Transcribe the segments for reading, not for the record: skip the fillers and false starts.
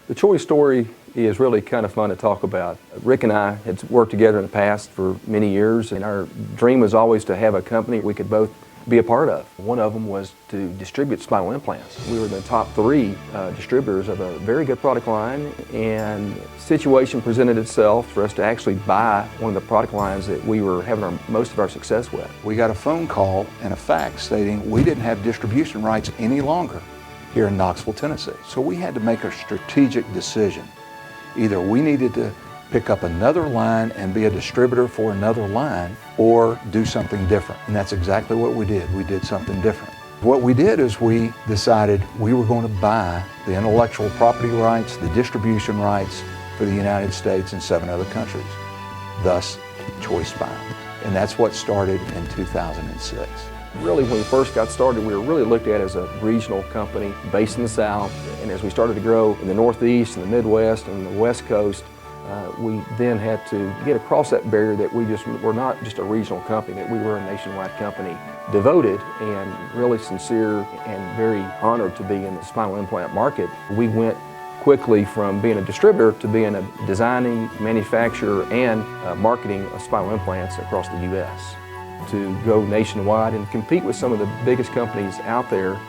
The Choice story is really kind of fun to talk about. Rick and I had worked together in the past for many years, and our dream was always to have a company we could both be a part of. One of them was to distribute spinal implants. We were the top 3 distributors of a very good product line, and the situation presented itself for us to actually buy one of the product lines that we were having most of our success with. We got a phone call and a fax stating we didn't have distribution rights any longer here in Knoxville, Tennessee. So we had to make a strategic decision. Either we needed to pick up another line and be a distributor for another line, or do something different. And that's exactly what we did. We did something different. What we did is we decided we were going to buy the intellectual property rights, the distribution rights for the United States and 7 other countries, thus ChoiceSpine. And that's what started in 2006. Really, when we first got started, we were really looked at as a regional company based in the South. And as we started to grow in the Northeast and the Midwest and the West Coast, we then had to get across that barrier that we just were not just a regional company, that we were a nationwide company, devoted and really sincere and very honored to be in the spinal implant market. We went quickly from being a distributor to being a designing, manufacturer, and marketing of spinal implants across the U.S. To go nationwide and compete with some of the biggest companies out there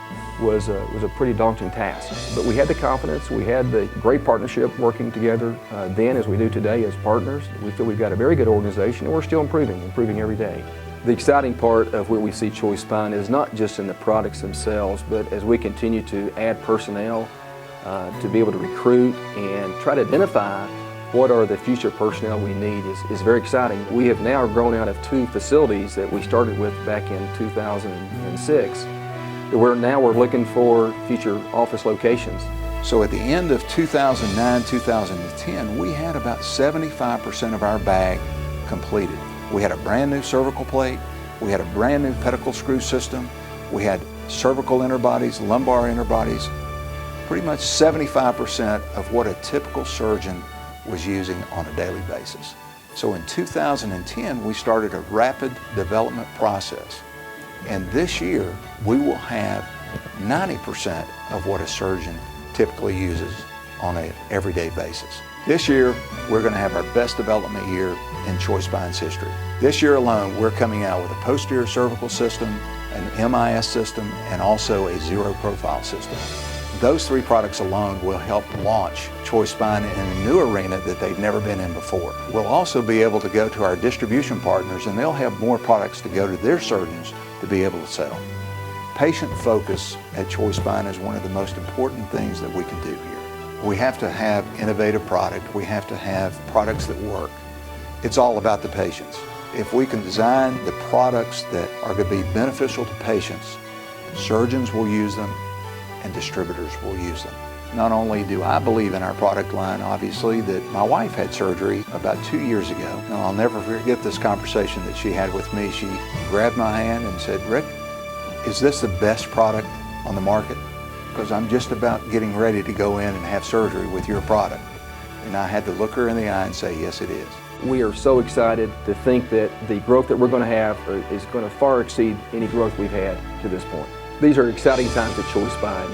was a pretty daunting task. But we had the confidence, we had the great partnership working together then as we do today as partners. We feel we've got a very good organization, and we're still improving every day. The exciting part of where we see ChoiceSpine is not just in the products themselves, but as we continue to add personnel to be able to recruit and try to identify what are the future personnel we need is very exciting. We have now grown out of 2 facilities that we started with back in 2006. Where now we're looking for future office locations. So at the end of 2009, 2010, we had about 75% of our bag completed. We had a brand new cervical plate, we had a brand new pedicle screw system, we had cervical interbodies, lumbar interbodies, pretty much 75% of what a typical surgeon was using on a daily basis. So in 2010, we started a rapid development process. And this year, we will have 90% of what a surgeon typically uses on an everyday basis. This year, we're going to have our best development year in ChoiceSpine's history. This year alone, we're coming out with a posterior cervical system, an MIS system, and also a zero profile system. Those 3 products alone will help launch ChoiceSpine in a new arena that they've never been in before. We'll also be able to go to our distribution partners, and they'll have more products to go to their surgeons to be able to sell. Patient focus at ChoiceSpine is one of the most important things that we can do here. We have to have innovative product. We have to have products that work. It's all about the patients. If we can design the products that are going to be beneficial to patients, surgeons will use them and distributors will use them. Not only do I believe in our product line, obviously, that my wife had surgery about 2 years ago. And I'll never forget this conversation that she had with me. She grabbed my hand and said, "Rick, is this the best product on the market? Because I'm just about getting ready to go in and have surgery with your product." And I had to look her in the eye and say, "Yes, it is." We are so excited to think that the growth that we're going to have is going to far exceed any growth we've had to this point. These are exciting times at ChoiceSpine.